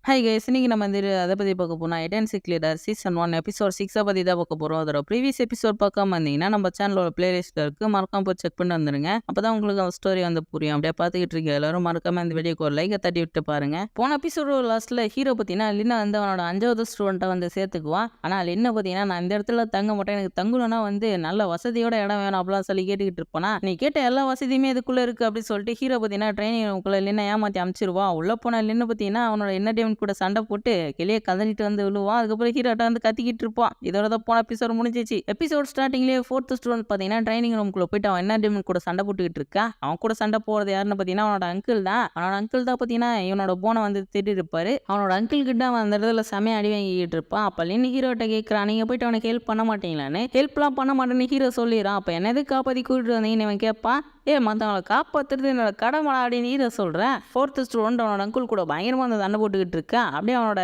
Hi guys, இன்னைக்கு நம்ம அதை பற்றி பார்க்க போனால் எடன் சிக் லீடர் சீசன் 1 எபிசோட் 6 பற்றி தான் பார்க்க போகிறோம். அதோட ப்ரீவியஸ் எபிசோட் பார்க்காம வந்தீங்கன்னா நம்ம சேனலோட பிளேலிஸ்ட்டில் இருக்குது, மறக்காம போய் செக் பண்ணி வந்துருங்க. அப்போ தான் உங்களுக்கு அந்த ஸ்டோரி வந்து புரியும். அப்படியே பார்த்துக்கிட்டு இருக்க எல்லாரும் மறக்காம இந்த வீடியோக்கு ஒரு லைக்கை தட்டி விட்டு பாருங்க. போன எபிசோட லாஸ்ட்டில் ஹீரோ பார்த்தீங்கன்னா லின்னா வந்து அவனோட 5வது ஸ்டூடெண்ட்டை வந்து சேர்த்துக்குவான். ஆனால் லின்னா பார்த்தீங்கன்னா நான் இந்த இடத்துல தங்க மாட்டேன், எனக்கு தங்கணும்னா வந்து நல்ல வசதியோட இடம் வேணும் அப்படிலாம் சொல்லி கேட்டுக்கிட்டு இருப்பானா. நீ கேட்ட எல்லா வசதியுமே இதுக்குள்ளே இருக்குது அப்படின்னு சொல்லிட்டு ஹீரோ பார்த்தீங்கன்னா ட்ரைனிங் லின்னா ஏமாற்றி அமைச்சிருவான். உள்ளே போன லின்னு பார்த்தீங்கன்னா அவனோட என்ன டேம் கூட சண்டை போட்டு கிளியே கதறிட்டு வந்து விழுவான். அதுக்கப்புறம் ஹீரோட்ட வந்து கத்திக்கிட்டு இருப்பான். இதோட தான் போன எபிசோட் முடிஞ்சிச்சு. எபிசோட் ஸ்டார்டிங்லேயே 4th ஸ்டூடெண்ட் பார்த்தீங்கன்னா ட்ரைனிங் ரூம்குள்ள போயிட்டு அவன் என்ன டேமன் கூட சண்டை போட்டுக்கிட்டு இருக்கான். அவன் கூட சண்டை போறது யாருன்னு பார்த்தீங்கன்னா அவனோட அங்கிள் தான். அவனோட அங்கிள் தான் பார்த்தீங்கன்னா இவனோட போனை வந்து திட்டு இருப்பாரு. அவனோட அங்கிள் கிட்ட அவன் அந்த இடத்துல செமையா அடி வாங்கிட்டு இருப்பான். அப்ப லின்னு ஹீரோட்ட கேட்கறான், நீங்க போயிட்டு அவனுக்கு ஹெல்ப் பண்ண மாட்டீங்களான்னு. ஹெல்ப்லாம் பண்ண மாட்டேன்னு ஹீரோ சொல்லிடுறான். அப்ப என்ன எதுக்கு காப்பாத்தி கூட்டிட்டு வந்தீங்கன்னு அவன் கேட்பான். மற்றவங்களை காப்பாற்றுறது என்னோட கடமை அப்படின்னு ஹீரோ சொல்கிறேன். 4th ஸ்டூடெண்ட் அவனோட அங்கிள் கூட பயங்கரமாக அந்த சண்டை போட்டுக்கிட்டு இருக்கான். அப்படியே அவனோட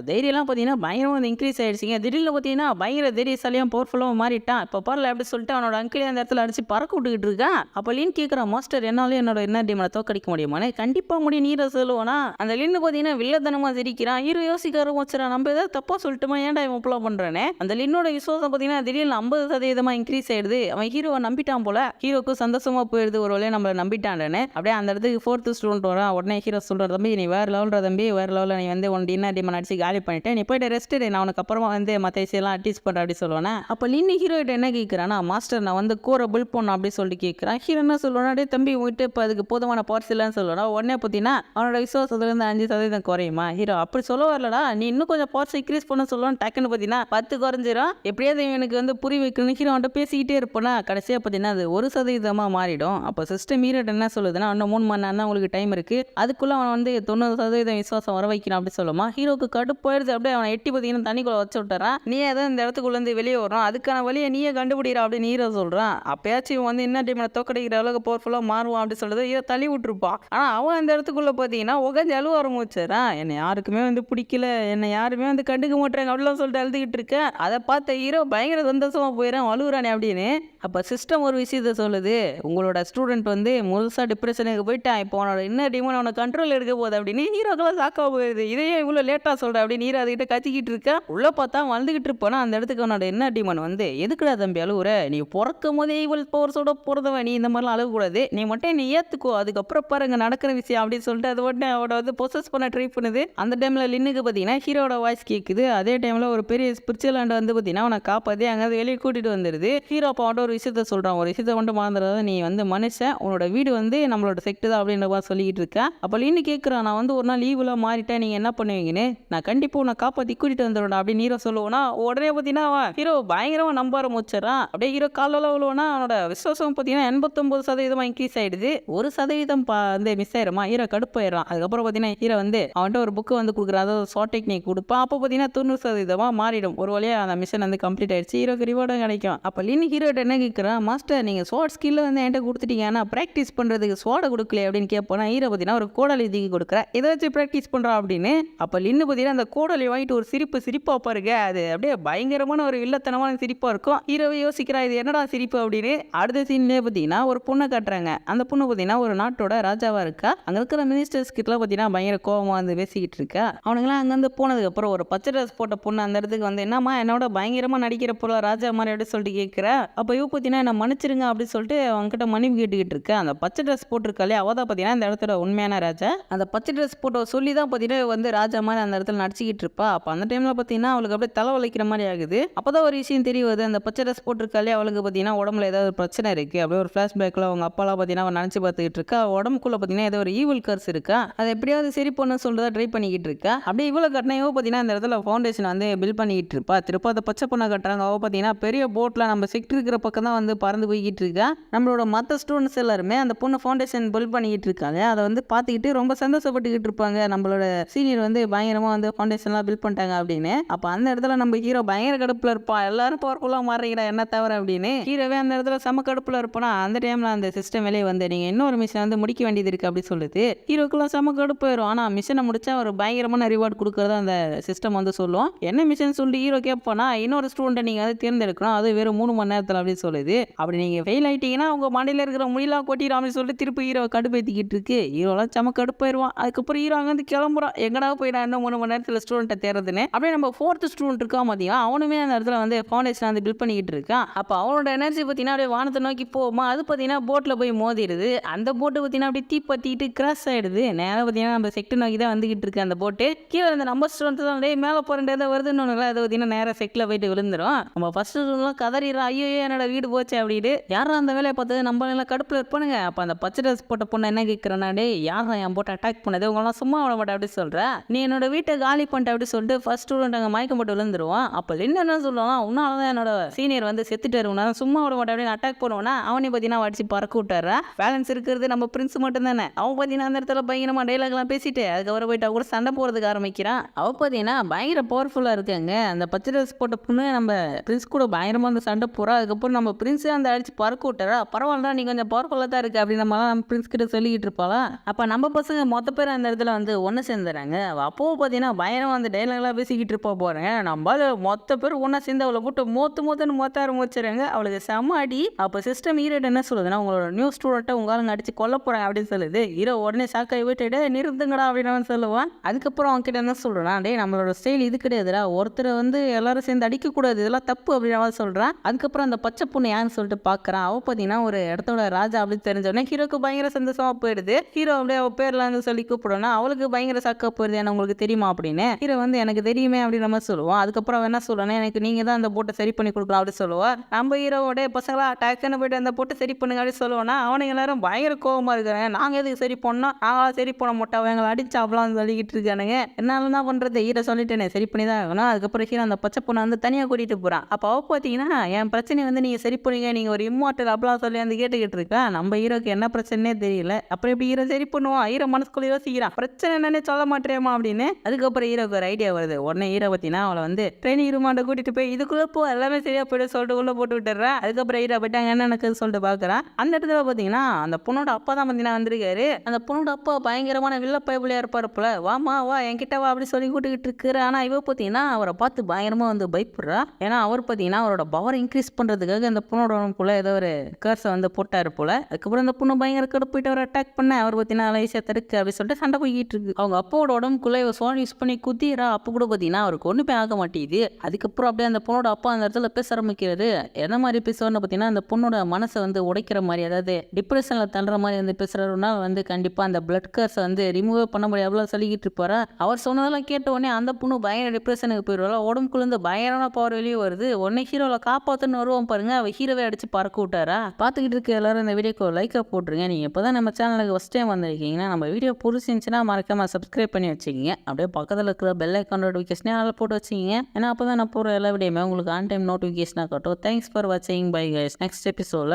தைரியம்லாம் பார்த்தீங்கன்னா பயங்கரமாக வந்து இன்க்ரீஸ் ஆகிடுச்சிங்க. திடீர்னு பார்த்தீங்கன்னா பயங்கர தைரியசாலியாக பவர்ஃபுல்லாக மாறிட்டான். இப்போ பரல அப்படி சொல்லிட்டு அவனோட அங்கிளே அந்த இடத்துல அடிச்சு பறக்க விட்டுக்கிட்டு இருக்கான். அப்போ லின் கேட்குறான், மாஸ்டர் என்னாலும் என்னோட என்ன டீமனை தோக்கடிக்க முடியுமானே. கண்டிப்பாக முடியும் ஹீரோ சொல்லுவானா. அந்த லின்னு பார்த்தீங்கன்னா வில்லத்தனமாக சிரிக்கிறான். ஹீரோ யோசிக்க ஆரம்பிச்சிடான், நம்ம ஏதாவது தப்பாக சொல்லிட்டுமா, ஏன்டா இவன் இப்பெல்லாம் பண்ணுறானே. அந்த லின்னோட விசுவாசம் பார்த்தீங்கன்னா திடீர்னு 50% இன்க்ரீஸ் ஆயிடுது. அவன் ஹீரோவை நம்பிட்டான் போல. ஹீரோக்கு சந்தோஷமாக போயிடுது, ஒரு வழியாக நம்மளை நம்பிட்டான்னு. அப்படியே அந்த இடத்துக்கு 4th ஸ்டூடெண்ட் வரான். உடனே ஹீரோ சொல்ற, தம்பி நீ வேற லெவல்ற தம்பி, வேற லெவலில் நீ வந்து உன் டின்னர் டீமன் அடிச்சு காலி பண்ணிட்டேன், நீ போயிட்டு ரெஸ்ட் எடு, நான் உனக்கு அப்புறமா வந்து மற்ற விஷயம்லாம் அட்டீச் பண்ணுறேன் அப்படி சொல்லுவானே. அப்போ லின்னு ஹீரோ கிட்ட என்ன கேட்குறான்னா, மாஸ்டர் நான் வந்து கூரை பில்ட் பண்ணணும் அப்படி சொல்லி கேட்குறான். ஹீரோ என்ன சொல்லுவானா, டே தம்பி உங்ககிட்ட இப்போ அதுக்கு போதுமான பார்ட்ஸ் இல்லைன்னு சொல்லுவானா. உடனே பார்த்தீங்கன்னா அவனோட விசுவாசத்துலேருந்து 5% குறையுமா. ஹீரோ அப்படி சொல்ல வரலடா, நீ இன்னும் கொஞ்சம் பார்ட்ஸ் இன்க்ரீஸ் பண்ண சொல்லுவான்னு டக்குன்னு பார்த்தீங்கன்னா 10 குறைஞ்சிரும். எப்படியாவது எனக்கு வந்து புரி வைக்கணும் ஹீரோ அவன்கிட்ட பேசிக்கிட்டே இருப்போனா. கடைசியாக பார்த்தீங்கன்னா அது 1% மாறிடும். அப்போ சிஸ்டம் மீரட் என்ன சொல்லுதுன்னா, இன்னும் 3 மணி நேரம் தான் உங்களுக்கு டைம் இருக்கு, அதுக்குள்ள அவன் வந்து 90% விசுவாசம் வர வைக்கணும் அப்படி சொல்லுமா. ஹீரோக்கு கடுப்பு போயிடுது. அப்படியே அவன் எட்டி பார்த்தீங்கன்னா தண்ணிக்குள்ள வச்சு விட்டுறான். நீ ஏதாவது இந்த இடத்துக்குள்ள இருந்து வெளியே வரும், அதுக்கான வழியை நீயே கண்டுபிடிக்கிற அப்படின்னு ஹீரோ சொல்றான். அப்பயாச்சும் இவன் வந்து என்ன டீமனை தோக்கடிக்கிற அளவுக்கு பவர்ஃபுல்லாக மாறுவான் அப்படி சொல்றது ஹீரோ தள்ளி விட்டுருப்பான். ஆனால் அவன் அந்த இடத்துக்குள்ள பார்த்தீங்கன்னா உகஞ்சு அழுவ ஆரம்பிச்சிடறான். என்னை யாருக்குமே வந்து பிடிக்கல, என்னை யாருமே வந்து கண்டுக்க மாட்டாங்க அப்படிலாம் சொல்லிட்டு அழுதுகிட்டு இருக்கேன். அதை பார்த்த ஹீரோ பயங்கர சந்தோஷமா போயிடறான், அழுகுறானே அப்படின்னு. அப்போ சிஸ்டம் ஒரு விஷயத்த சொல்லுது, உங்களோட ஸ்டூடெண்ட் வந்து முழுசாக டிப்ரெஷனுக்கு போயிட்டான், இப்போ அவனோட இன்னும் டீமன் அவனை கண்ட்ரோல் எடுக்க போகுது அப்படின்னு. ஹீரோக்கெல்லாம் சாக்காக போயிடுது. இதையே இவ்வளோ லேட்டாக சொல்கிற அப்படின்னு ஹீரோ அதுக்கிட்ட கத்திக்கிட்டு இருக்கா. உள்ளே பார்த்தா வந்துகிட்டு இருப்பானா. அந்த இடத்துக்கு அவனோட என்ன டீமன் வந்து, எதுக்குடா தம்பி அழுகுற, நீ பிறக்கும் போதே இவள் பவர்ஸோட பிறந்தவன், நீ இந்த மாதிரிலாம் அழுகக்கூடாது, நீ மட்டும் நீ ஏற்றுக்கோ, அதுக்கப்புறம் பாருங்க நடக்கிற விஷயம் அப்படின்னு சொல்லிட்டு அது உடனே அவட வந்து பொசஸ் பண்ண ட்ரை பண்ணுது. அந்த டைமில் லின்னுக்கு பார்த்தீங்கன்னா ஹீரோட வாய்ஸ் கேட்குது. அதே டைமில் ஒரு பெரிய ஸ்பிரிச்சுவல் ஹேண்ட் வந்து பார்த்தீங்கன்னா அவனை காப்பாற்றி அங்கே வெளியே கூட்டிகிட்டு வந்துடுது. ஹீரோ அப்போ அவன்கிட்ட ஒரு விஷயத்த சொல்கிறான், ஒரு விஷயத்த மட்டும் மறந்துடாத, நீ வந்து மனுஷன், உன்னோட வீடு வந்து நம்மளோட செக்ட் தான் அப்படின்ற மாதிரி சொல்லிக்கிட்டு இருக்கேன். அப்போ லின்னு கேட்குறான், நான் வந்து ஒரு நாள் லீவில் மாறிட்டேன், நீங்கள் என்ன பண்ணுவீங்கன்னு, நான் கண்டிப்பாக உன்னை காப்பாற்றி கூட்டிகிட்டு வந்துடுவேன் அப்படின்னு ஹீரோ சொல்லுவோன்னா. உடனே பார்த்தீங்கன்னா ஹீரோ பயங்கரமாக நம்ப ஆரம்பிச்சிடறான். அப்படியே ஹீரோ காலில் விழுவோன்னா அவனோட விசுவாசம் பார்த்தீங்கன்னா 89% இன்க்ரீஸ் ஆகிடுது. 1% வந்து மிஸ் ஆயிடுமா. ஹீரோ கடுப்பாயிடுறான். அதுக்கப்புறம் பார்த்தீங்கன்னா ஹீரோ வந்து அவன்கிட்ட ஒரு புக்கு வந்து கொடுக்குறான், அதாவது ஷார்ட் டெக்னிக் கொடுப்பான். அப்போ பார்த்தீங்கன்னா 90% மாறிடும். ஒரு வழியாக அந்த மிஷன் வந்து கம்ப்ளீட் ஆயிடுச்சு, ஹீரோக்கு ரிவார்டும் கிடைக்கும். அப்போ லின்னு ஹீரோட்ட என்ன கேட்குறான், மாஸ்டர் நீங்கள் ஸ்வாட் ஸ்கில்ல வந்து என்கிட்ட கொடுத்துட்டீங்க, ஆனால் ப்ராக்டிஸ் பண்ணுறதுக்கு ஸ்வாடை கொடுக்கல அப்படின்னு கேட்போனா. ஹீரோ பார்த்தீங்கன்னா ஒரு கோடாலி தூக்கி கொடுக்குறேன், இதை வச்சு ப்ராக்டிஸ் பண்ணுறான் அப்படின்னு. அப்போ லின்னு பார்த்தீங்கன்னா அந்த கோடாலி வாங்கிட்டு ஒரு சிரிப்பாக பாருங்க, அது அப்படியே பயங்கரமான ஒரு இல்லத்தனமான சிரிப்பாக இருக்கும். ஹீரோவை யோசிக்கிறா, இது என்னடா சிரிப்பு அப்படின்னு. அடுத்த சீன்லேயே பார்த்தீங்கன்னா ஒரு பொண்ணை காட்டுறாங்க. அந்த பொண்ணு பார்த்தீங்கன்னா ஒரு நாட்டோட ராஜாவாக இருக்கா. அங்கே இருக்கிற மினிஸ்டர்ஸ் கிட்டலாம் பார்த்தீங்கன்னா பயங்கர கோபமாக வந்து பேசிக்கிட்டு இருக்கா. அவனுங்களாம் அங்கேருந்து போனதுக்கப்புறம் ஒரு பச்சை ட்ரெஸ் போட்ட பொண்ணு அந்த இடத்துக்கு வந்து, என்னம்மா என்னோட பயங்கரமாக நடிக்கிற போல ராஜா மாதிரி அப்படி சொல்லிட்டு கேட்குற. அப்போ இவ பார்த்தீங்கன்னா என்ன மன்னிச்சிருங்க அப்படின்னு சொல்லிட்டு அவங்ககிட்ட மன்னிப்பு கேட்டுக்கிட்டு இருக்கா. அந்த பச்சை ட்ரெஸ் போட்டிருக்காளே அவள் தான் பார்த்தீங்கன்னா இந்த இடத்துல உண்மையான ராஜா. அந்த பச்சை ட்ரெஸ் போட்ட சொல்லி தான் பார்த்தீங்கன்னா வந்து ராஜா மாதிரி அந்த இடத்துல நடிச்சிக்கிட்டு இருப்பா. அப்போ அந்த டைமில் பார்த்தீங்கன்னா அவளுக்கு அப்படியே தலை வலிக்கிற மாதிரி ஆகுது. அப்போ தான் ஒரு விஷயம் தெரிய வருது, அந்த பச்சை ட்ரெஸ் போட்டிருக்காளே அவளுக்கு பார்த்தீங்கன்னா உடம்புல ஏதாவது ஒரு பிரச்சனை இருக்குது. அப்படியே ஒரு ஃப்ளாஷ்பேக்கில் அவங்க அப்பாலாம் பார்த்தீங்கன்னா அவன் நினச்சி பார்த்துக்கிட்டு இருக்கா. உடம்புக்குள்ளே பார்த்தீங்கன்னா ஏதோ ஒரு ஈவில் கர்ஸ் இருக்கா, அதை எப்படியாவது சரி பண்ண சொல்லிட்டு ட்ரை பண்ணிக்கிட்டு இருக்கா. அப்படியே இவ்வளோ கட்டினையோ பார்த்தீங்கன்னா இந்த இடத்துல ஃபவுண்டேஷன் வந்து பில்ட் பண்ணிக்கிட்டு இருப்பா. திருப்ப அதை பச்சை பொண்ணை கட்டுறாங்க. அவள் பார்த்தீங்கன்னா பெரிய போட்டில் நம்ம செக்ட் இருக்கிற பக்கம் தான் வந்து பறந்து போய்கிட்டு இருக்கா. நம்மளோட மற்ற ஸ்டூடெண்ட்ஸ் எல்லாருமே அந்த பொண்ணு ஃபவுண்டேஷன் பில்ட் பண்ணிக்கிட்டு இருக்காங்க. அதை வந்து பார்த்துக்கிட்டு ரொம்ப சந்தோஷப்பட்டுக்கிட்டு இருப்பாங்க, நம்மளோட சீனியர் வந்து பயங்கரமாக வந்து ஃபவுண்டேஷன்லாம் பில்ட் பண்ணிட்டாங்க அப்படின்னு. அப்போ அந்த இடத்துல நம்ம ஹீரோ பயங்கர கடுப்பில் இருப்பான், எல்லாரும் பவர்ஃபுல்லாக மாறுறீங்களா என்ன தவிர அப்படின்னு. ஹீரோவே அந்த இடத்துல செம கடுப்பில் இருப்பானா. அந்த டைமில் அந்த சிஸ்டம் வெளியே வந்து நீங்கள் இன்னொரு மிஷன் வந்து முடிக்க வேண்டியது இருக்குது அப்படி சொல்லுது. ஹீரோக்கெல்லாம் செம கடுப்பு வரும். ஆனால் மிஷனை முடிச்சா ஒரு பயங்கரமான ரிவார்டு கொடுக்குறதா அந்த சிஸ்டம் வந்து சொல்லுவோம். என்ன மிஷன் சொல்லி ஹீரோ கேட்போனா, இன்னொரு ஸ்டூடெண்ட்டை நீங்கள் வந்து தேர்ந்தெடுக்கணும், அது வெறும் 3 மணி நேரத்தில் அப்படின்னு சொல்லுது. அப்படி நீங்கள் ஃபெயில் ஆகிட்டீங்கன்னா உங்கள் மண்டையில் இருக்கிற முடியெல்லாம் கொட்டிடும் அப்படின்னு சொல்லிட்டு திருப்பி ஹீரோ கடுப்பேற்றிக்கிட்டு இருக்கு. ஹீரோலாம் செம கடுப்பாயிருவான். அதுக்கப்புறம் ஹீரோ அங்கேருந்து கிளம்புறான். எங்க எங்கடா போய் நான் இன்னும் 3 மணி நேரத்தில் ஸ்டூடெண்ட்டை தேர்றதுன்னு அப்படியே நம்ம 4th ஸ்டூடெண்ட் இருக்கா மதியம் அவனுமே அந்த இடத்துல வந்து ஃபவுண்டேஷன் வந்து பில்ட் பண்ணிக்கிட்டு இருக்கான். அப்போ அவனோட எனர்ஜி பார்த்தீங்கன்னா அப்படியே வானத்தை நோக்கி போகுமா, அது பார்த்தீங்கன்னா போட்டில் போய் மோதிடுது. அந்த போட்டு பார்த்தீங்கன்னா அப்படியே தீ பற்றிட்டு கிராஸ் ஆகிடுது. நேராக பார்த்தீங்கன்னா நம்ம செக்ட் நோக்கி தான் வந்துகிட்டு இருக்கு அந்த போட்டு. கீழே அந்த நம்ம ஸ்டூடெண்ட் தான் டே மேலே போகிறேன் ஏதோ வருதுன்னு அது பார்த்தீங்கன்னா நேராக செக்டில் போயிட்டு விழுந்துடும். நம்ம ஃபர்ஸ்ட் ஸ்டூடெண்ட்லாம் கதறிடுறோம், ஐயோ என்னோட வீடு போச்சு அப்படின்ட்டு. யாரும் அந்த வேலையை பார்த்தது நம்ம எல்லாம் கடுப்பில் இருப்பானுங்க. அப்போ அந்த பச்சை ட்ரெஸ் போட்ட பொண்ணு என்ன கேட்குறேன்னா, டே யாரும் என் போட்டு அட்டாக் பண்ணது உங்களாம் சும்மா விட மாட்டேன் அப்படி சொல்கிறேன், நீ என்னோட வீட்டை காலி பண்ணிட்ட அப்படி சொல்லிட்டு ஃபர்ஸ்ட் ஸ்டூடெண்ட் அங்கே மயக்கம் போட்டு விழுந்துருவான். அப்போ என்ன சொல்லலாம், உன்னால தான் என்னோட சீனியர் வந்து செத்துட்டாரு, உன்னால சும்மா விட மாட்டேன் அப்படின்னு அட்டாக் பண்ணுவோன்னா அவனை பார்த்தீங்கன்னா அடிச்சு பறக்க விட்டாரா. பேலன்ஸ் இருக்கிறது நம்ம பிரின்ஸ் மட்டும் தானே. அவன் பார்த்தீங்கன்னா அந்த இடத்துல பயங்கரமாக டைலாக்லாம் பேசிட்டு அதுக்கப்புறம் போயிட்டு கூட சண்டை போகிறதுக்கு ஆரம்பிக்கிறான். அவள் பார்த்தீங்கன்னா பயங்கர பவர்ஃபுல்லாக இருக்காங்க. அந்த பச்சை ட்ரெஸ் போட்ட பொண்ணு நம்ம பிரின்ஸ் கூட பயங்கரமாக அந்த சண்டை போகிறா. அதுக்கப்புறம் நம்ம பிரின்ஸே அந்த அடிச்சு பறக்க விட்டாரா. பரவாயில்லடா நீ கொஞ்சம் பவர்ஃபுல்லாக தான் இருக்கு அப்படின்னு நம்ம பிரின்ஸ் கிட்ட சொல்லிக்கிட்டு இருப்பாளா. அப்போ நம்ம பசங்க மொத்த பேர் அந்த இடத்துல வந்து ஒன்று சேர்ந்துறாங்க. அப்போ பார்த்தீங்கன்னா பயங்கரமாக அந்த டைலாக்லாம் பேசிக்கிட்டு இருப்பா போகிறேன். நம்ம மொத்த பேர் ஒன்றா சேர்ந்து அவளை போட்டு மொத்தன்னு மொத்த ஆரம்பிச்சிடுறாங்க. அவளுக்கு செம்ம அடி. அப்போ சிஸ்டம் ஹீரோட் என்ன சொல்லுதுன்னா, உங்களோட நியூ ஸ்டூடெண்ட்டை உங்களால் அடிச்சு கொல்ல போகிறாங்க அப்படின்னு சொல்லுது. ஹீரோ உடனே சாக்காய் விட்டுட்டு நிறுத்துங்கடா அப்படின்னு சொல்லுவான். அதுக்கப்புறம் அவங்க கிட்ட என்ன சொல்கிறான், டே நம்மளோட ஸ்டைல் இது கிடையாதுடா, ஒருத்தரை வந்து எல்லாரும் சேர்ந்து அடிக்கக்கூடாது, இதெல்லாம் தப்பு அப்படின்னு சொல்கிறான். அதுக்கப்புறம் அந்த பச்சை பொண்ணு யாருன்னு சொல்லிட்டு பார்க்குறான். அவள் பார்த்தீங்கன்னா ஒரு இடத்தோட ராஜா அப்படின்னு தெரிஞ்சோடனே ஹீரோக்கு பயங்கர சந்தோஷமாக போயிடுது. ஹீரோ அப்படியே அவள் பேர்லாம் வந்து சொல்லி கூப்பிடணும்னா அவளுக்கு பயங்கர சக்கா போயிடுது, ஏன்னா உங்களுக்கு தெரியுமா அப்படின்னு. ஹீரோ வந்து எனக்கு தெரியுமே அப்படின்னு நம்ம சொல்லுவோம். அதுக்கப்புறம் என்ன சொல்லுவானே, எனக்கு நீங்கள் தான் அந்த போட்டை சரி பண்ணி கொடுக்கலாம் அப்படின்னு சொல்லுவாள். நம்ம ஹீரோவோட பசங்களா டக்குன்னு போயிட்டு அந்த போட்டு சரி பண்ணுங்க அப்படின்னு சொல்லுவோன்னா அவனுங்க எல்லாரும் பயங்கர கோபமாக இருக்கிறாங்க. நாங்கள் எதுக்கு சரி பண்ணோம், நாங்களாம் சரி பண்ண மாட்டோம், எங்களை அடிச்சு அவ்வளோ சொல்லிக்கிட்டு இருக்கானுங்க. என்னால என்ன பண்ணுறது, ஹீரோ சொல்லிட்டேனே சரி பண்ணி தான் ஆகணும். அதுக்கப்புறம் ஹீரோ அந்த பச்சை பொண்ணை வந்து தனியாக கூட்டிகிட்டு போகிறான். அப்போ அவள் பார்த்தீங்கன்னா என் பிரச்சனை வந்து நீங்கள் சரி பண்ணுங்க, நீங்கள் ஒரு இம்மார்டல் அப்படிலாம் சொல்லி வந்து கேட்டுக்கிட்டு இருக்கா. நம்ம ஹீரோக்கு என்ன பிரச்சனையே தெரியல. அப்புறம் எப்படி ஹீரோ சரி பண்ணுவோம், ஹீரோ மனசுக்குள்ளே யோசிக்கிறான் பிரச்சனை என்னன்னே சொல்ல மாட்டேமா அப்படின்னு. அதுக்கப்புறம் ஹீரோக்கு ஒரு ஐடியா வருது. உடனே ஹீரோ பார்த்தீங்கன்னா அவளை வந்து ட்ரெயினிங் ரூமாண்ட கூட்டிகிட்டு போய் இதுக்குள்ளே போ எல்லாமே சரியாக போய்ட்டு சொல்லிட்டு உள்ளே போட்டு விட்டுறேன். அதுக்கப்புறம் ஹீரோ போயிட்டாங்க என்ன நடக்குது சொல்லிட்டு பார்க்குறான். அந்த இடத்துல பார்த்தீங்கன்னா அந்த பொண்ணோட அப்பா தான் பார்த்தீங்கன்னா வந்திருக்காரு. அந்த பொண்ணோட அப்பா பயங்கரமான வில்ல பயபுலையா இருப்பார் போல. வாமா வா என்கிட்ட வா அப்படி சொல்லி கூட்டிக்கிட்டு இருக்கிற. ஆனால் இவ பார்த்தீங்கன்னா அவரை பார்த்து பயங்கரமாக வந்து பயப்படுறா. ஏன்னா அவர் பார்த்தீங்கன்னா அவரோட பவர் இன்க்ரீஸ் பண்ணுறதுக்காக அந்த பொண்ணோட உடம்புக்குள்ள ஏதோ ஒரு கர்ஸை வந்து போட்டாரு போல. அதுக்கப்புறம் அந்த பொண்ணு பயங்கர கடுப்பு போயிட்டு அவர் அட்டாக் பண்ண அவர் பார்த்தீங்கன்னா லைஸாக தடுக்கு அப்படி சொல்லிட்டு சண்டை போய்கிட்டு இருக்கு. அவங்க அப்பாவோட உடம்புக்குள்ள இவ சோன் யூஸ் பண்ணி குத்திடுறா. அப்போ கூட பார்த்தீங்கன்னா அவருக்கு ஒன்றுமே ஆக மாட்டேங்குது. அதுக்கப்புறம் அப்படியே அந்த பொண்ணோட அப்பா அந்த இடத்துல பேச ஆரம்பிக்கிறாரு. என்ன மாதிரி பேசுவார்னு பார்த்தீங்கன்னா அந்த பொண்ணோட மனசை வந்து உடைக்கிற மாதிரி, அதாவது டிப்ரெஷனில் தள்ளுற மாதிரி வந்து பேசுகிறாருன்னா வந்து கண்டிப்பாக அந்த பிளட் கர்ஸை வந்து ரிமூவ் பண்ண முடியாது எவ்வளோ சொல்லிக்கிட்டு இருப்பாரா. அவர் சொன்னதெல்லாம் கேட்ட உடனே அந்த பொண்ணு பயங்கர டிப்ரெஷனுக்கு போயிடுவாள். உடம்புக்குள்ளேருந்து பயங்கரமான பவர் வெளியே வருது. உடனே ஹீரோவில் காப்பாற்றுன்னு வருவோம் பாருங்க. அவள் ஹீரோவை அடிச்சு பறக்க விட்டாரா. பார்த்துக்கிட்டு இருக்க எல்லாரும் இந்த வீடியோக்கு லைக்காக போட்டுருங்க. நீங்கள் இப்போ தான் நம்ம சேனலுக்கு ஃபஸ்ட் டைம் வந்திருக்கீங்கன்னா நம்ம வீடியோ பிடிச்சிருந்துச்சுன்னா மறக்காம சப்ஸ்கிரைப் பண்ணி வச்சுக்கிங்க. அப்படியே பக்கத்தில் இருக்கிற பெல் ஐக்கான் நோட்டிஃபிகேஷனே அதில் போட்டு வச்சுக்கிங்க. ஏன்னா அப்போ தான் நான் போகிற எல்லா வீடியோமே உங்களுக்கு ஆன் டைம் நோட்டிஃபிகேஷனாக காட்டும். தேங்க்ஸ் ஃபார் வாட்சிங். Bye guys. நெக்ஸ்ட் எபிசோடில்